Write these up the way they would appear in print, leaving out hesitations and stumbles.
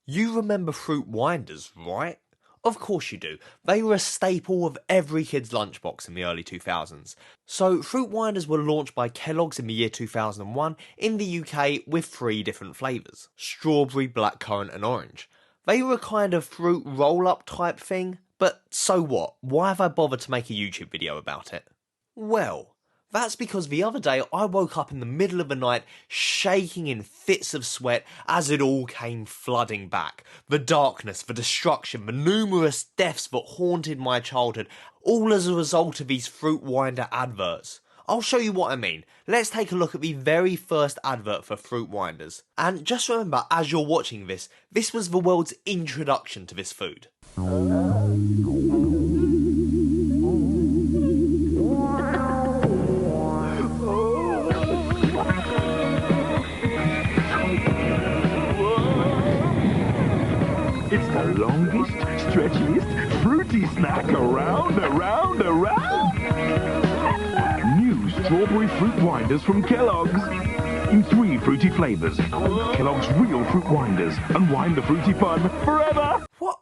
You remember fruit winders, right? Of course you do. They were a staple of every kid's lunchbox in the early 2000s. So, fruit winders were launched by Kellogg's in the year 2001 in the UK with three different flavours: strawberry, blackcurrant, and orange. They were a kind of fruit roll up type thing, but so what? Why have I bothered to make a YouTube video about it? Well, that's because the other day I woke up in the middle of the night shaking in fits of sweat as it all came flooding back. The darkness, the destruction, the numerous deaths that haunted my childhood, all as a result of these fruit winder adverts. I'll show you what I mean. Let's take a look at the very first advert for fruit winders. And just remember, as you're watching this, this was the world's introduction to this food. It's the longest, stretchiest, fruity snack around. New strawberry fruit winders from Kellogg's. In 3 fruity flavours. Kellogg's real fruit winders. Unwind the fruity fun forever. What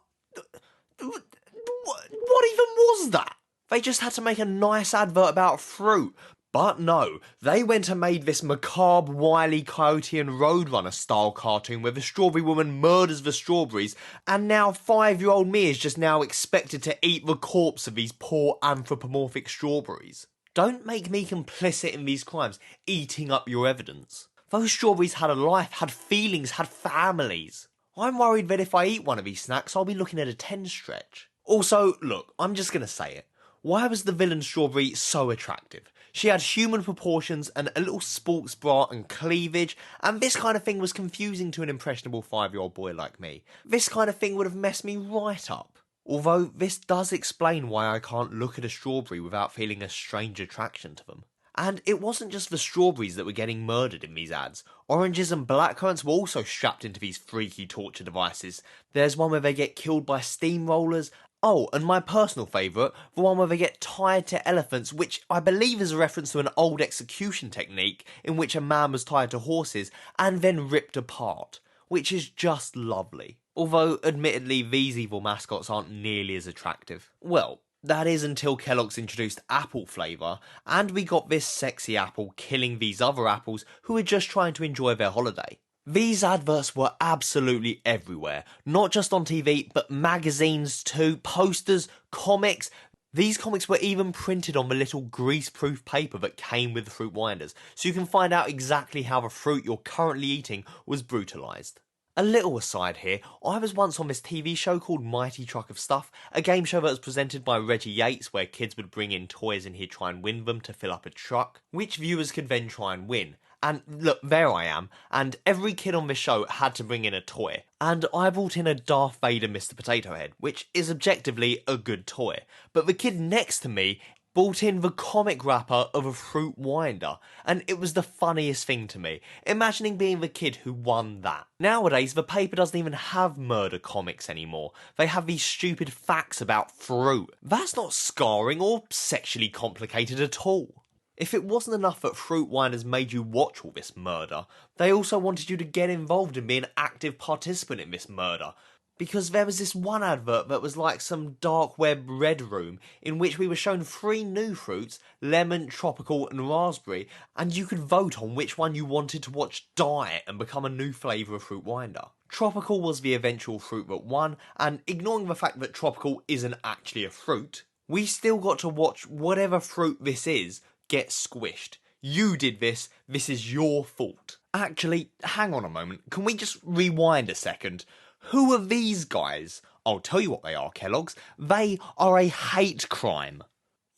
even was that? They just had to make a nice advert about fruit. But no, they went and made this macabre Wile E. Coyote and Roadrunner style cartoon where the strawberry woman murders the strawberries, and now 5-year-old me is just now expected to eat the corpse of these poor anthropomorphic strawberries. Don't make me complicit in these crimes, eating up your evidence. Those strawberries had a life, had feelings, had families. I'm worried that if I eat one of these snacks, I'll be looking at a 10 stretch. Also, look, I'm just gonna say it. Why was the villain strawberry so attractive? She had human proportions and a little sports bra and cleavage, and this kind of thing was confusing to an impressionable 5-year-old boy like me. This kind of thing would have messed me right up. Although this does explain why I can't look at a strawberry without feeling a strange attraction to them. And it wasn't just the strawberries that were getting murdered in these ads. Oranges and blackcurrants were also strapped into these freaky torture devices. There's one where they get killed by steamrollers. Oh, and my personal favourite, the one where they get tied to elephants, which I believe is a reference to an old execution technique in which a man was tied to horses and then ripped apart, which is just lovely. Although, admittedly, these evil mascots aren't nearly as attractive. Well, that is until Kellogg's introduced apple flavour, and we got this sexy apple killing these other apples who were just trying to enjoy their holiday. These adverts were absolutely everywhere, not just on TV, but magazines too, posters, comics. These comics were even printed on the little grease-proof paper that came with the fruit winders, so you can find out exactly how the fruit you're currently eating was brutalised. A little aside here, I was once on this TV show called Mighty Truck of Stuff, a game show that was presented by Reggie Yates where kids would bring in toys and he'd try and win them to fill up a truck, which viewers could then try and win. And look, there I am, and every kid on this show had to bring in a toy. And I brought in a Darth Vader Mr. Potato Head, which is objectively a good toy. But the kid next to me brought in the comic wrapper of a fruit winder, and it was the funniest thing to me, imagining being the kid who won that. Nowadays, the paper doesn't even have murder comics anymore. They have these stupid facts about fruit. That's not scarring or sexually complicated at all. If it wasn't enough that fruit winders made you watch all this murder, they also wanted you to get involved and be an active participant in this murder. Because there was this one advert that was like some dark web red room in which we were shown 3 new fruits, lemon, tropical and raspberry, and you could vote on which one you wanted to watch die and become a new flavour of fruit winder. Tropical was the eventual fruit that won, and ignoring the fact that tropical isn't actually a fruit, we still got to watch whatever fruit this is get squished. You did this is your fault. Actually, hang on a moment, can we just rewind a second? Who are these guys? I'll tell you what they are, Kellogg's. They are a hate crime.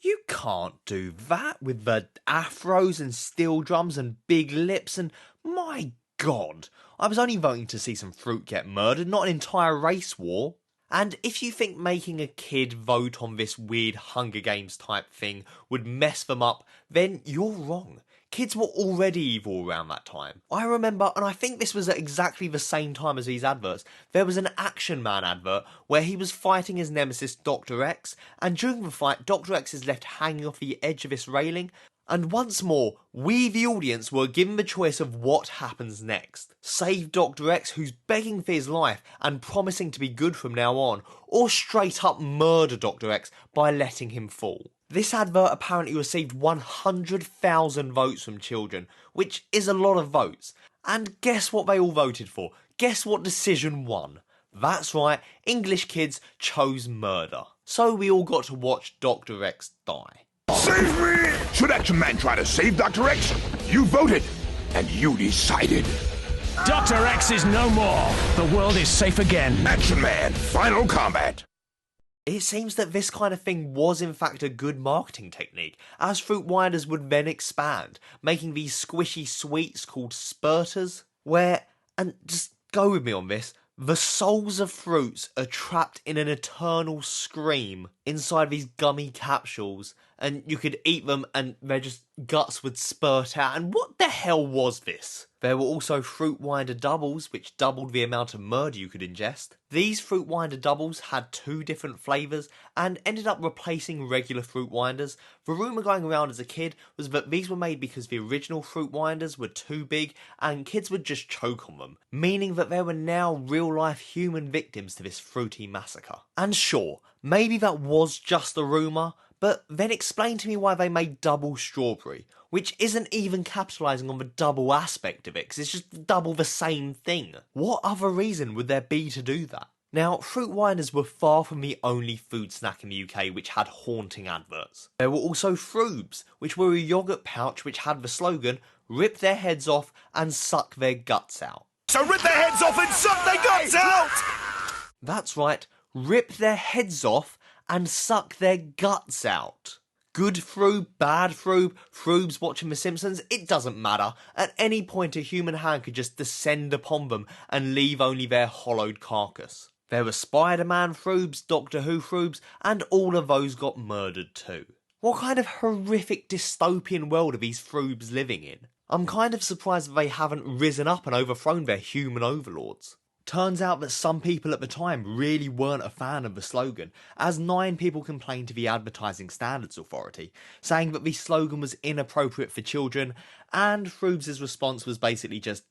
You can't do that with the afros and steel drums and big lips and my god. I was only voting to see some fruit get murdered, not an entire race war. And if you think making a kid vote on this weird Hunger Games type thing would mess them up, then you're wrong. Kids were already evil around that time. I remember, and I think this was at exactly the same time as these adverts, there was an Action Man advert where he was fighting his nemesis Dr. X, and during the fight, Dr. X is left hanging off the edge of this railing, And once more, we the audience were given the choice of what happens next. Save Dr. X, who's begging for his life and promising to be good from now on, or straight up murder Dr. X by letting him fall. This advert apparently received 100,000 votes from children, which is a lot of votes. And guess what they all voted for? Guess what decision won? That's right, English kids chose murder. So we all got to watch Dr. X die. Save me! Should Action Man try to save Dr. X? You voted, and you decided. Dr. X is no more. The world is safe again. Action Man, final combat. It seems that this kind of thing was in fact a good marketing technique, as fruit winders would then expand, making these squishy sweets called spurters, where, and just go with me on this, the souls of fruits are trapped in an eternal scream inside these gummy capsules, and you could eat them and their just guts would spurt out. And what the hell was this? There were also fruit winder doubles, which doubled the amount of murder you could ingest. These fruit winder doubles had 2 different flavours and ended up replacing regular fruit winders. The rumour going around as a kid was that these were made because the original fruit winders were too big and kids would just choke on them, meaning that there were now real life human victims to this fruity massacre. And sure, maybe that was just a rumour, but then explain to me why they made double strawberry, which isn't even capitalising on the double aspect of it, because it's just double the same thing. What other reason would there be to do that? Now, fruit winders were far from the only food snack in the UK which had haunting adverts. There were also Frubes, which were a yoghurt pouch which had the slogan, "Rip their heads off and suck their guts out." So rip their heads off and suck their guts out! That's right, rip their heads off and suck their guts out. Good Frube, bad Frube, Frubes watching The Simpsons, it doesn't matter. At any point a human hand could just descend upon them and leave only their hollowed carcass. There were Spider-Man Frubes, Doctor Who Frubes, and all of those got murdered too. What kind of horrific dystopian world are these Frubes living in? I'm kind of surprised that they haven't risen up and overthrown their human overlords. Turns out that some people at the time really weren't a fan of the slogan, as 9 people complained to the Advertising Standards Authority, saying that the slogan was inappropriate for children, and Frubes' response was basically just,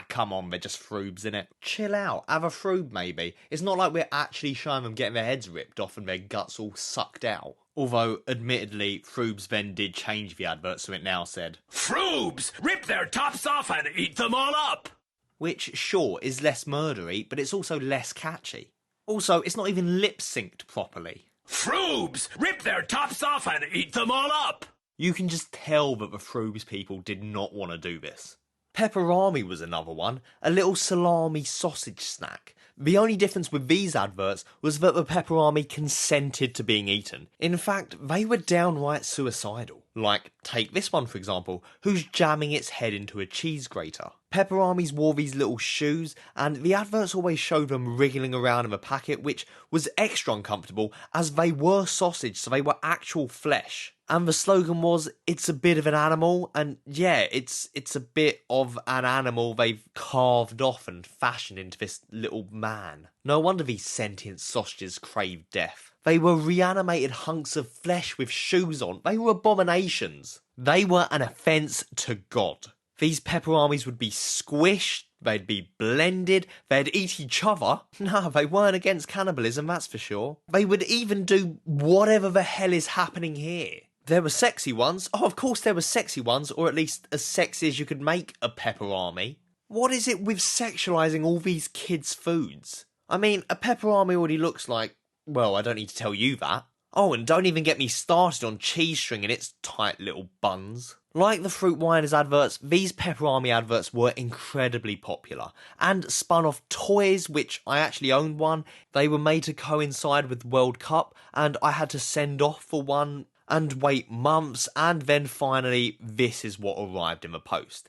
come on, they're just Frubes, innit? Chill out, have a Frube maybe. It's not like we're actually showing them getting their heads ripped off and their guts all sucked out. Although, admittedly, Frubes then did change the advert, so it now said, Frubes! Rip their tops off and eat them all up! Which, sure, is less murdery, but it's also less catchy. Also, it's not even lip-synced properly. Frubes! Rip their tops off and eat them all up! You can just tell that the Frubes people did not want to do this. Pepperami was another one, a little salami sausage snack. The only difference with these adverts was that the pepperami consented to being eaten. In fact, they were downright suicidal. Like, take this one for example, who's jamming its head into a cheese grater. Pepperamis wore these little shoes, and the adverts always showed them wriggling around in the packet, which was extra uncomfortable as they were sausage, so they were actual flesh. And the slogan was, "It's a bit of an animal," and yeah, it's a bit of an animal they've carved off and fashioned into this little man. No wonder these sentient sausages craved death. They were reanimated hunks of flesh with shoes on. They were abominations. They were an offence to God. These pepperamis would be squished, they'd be blended, they'd eat each other. No, they weren't against cannibalism, that's for sure. They would even do whatever the hell is happening here. There were sexy ones. Oh, of course there were sexy ones, or at least as sexy as you could make a pepperami. What is it with sexualising all these kids' foods? I mean, a pepperami already looks like, well, I don't need to tell you that. Oh, and don't even get me started on cheese string and its tight little buns. Like the Fruit Winders adverts, these pepperami adverts were incredibly popular, and spun off toys, which I actually owned one. They were made to coincide with World Cup, and I had to send off for one and wait months, and then finally, this is what arrived in the post.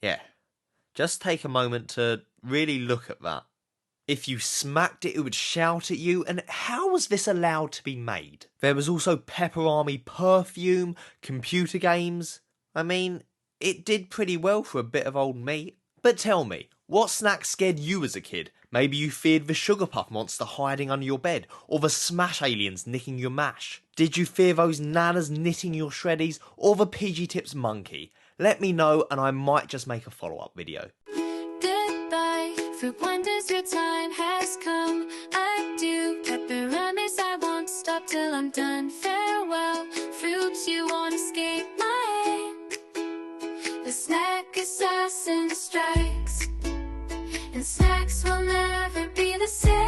Yeah, just take a moment to really look at that. If you smacked it, it would shout at you, and how was this allowed to be made? There was also pepperami perfume, computer games. I mean, it did pretty well for a bit of old meat. But tell me, what snack scared you as a kid? Maybe you feared the Sugar Puff monster hiding under your bed, or the Smash aliens nicking your mash. Did you fear those nanas knitting your shreddies, or the PG Tips monkey? Let me know and I might just make a follow-up video. Goodbye, fruit wonders, your time has come. Adieu, peperamis, I won't stop till I'm done. Farewell, fruits, you won't escape my aim. The snack assassin strikes, and snacks will never be the same.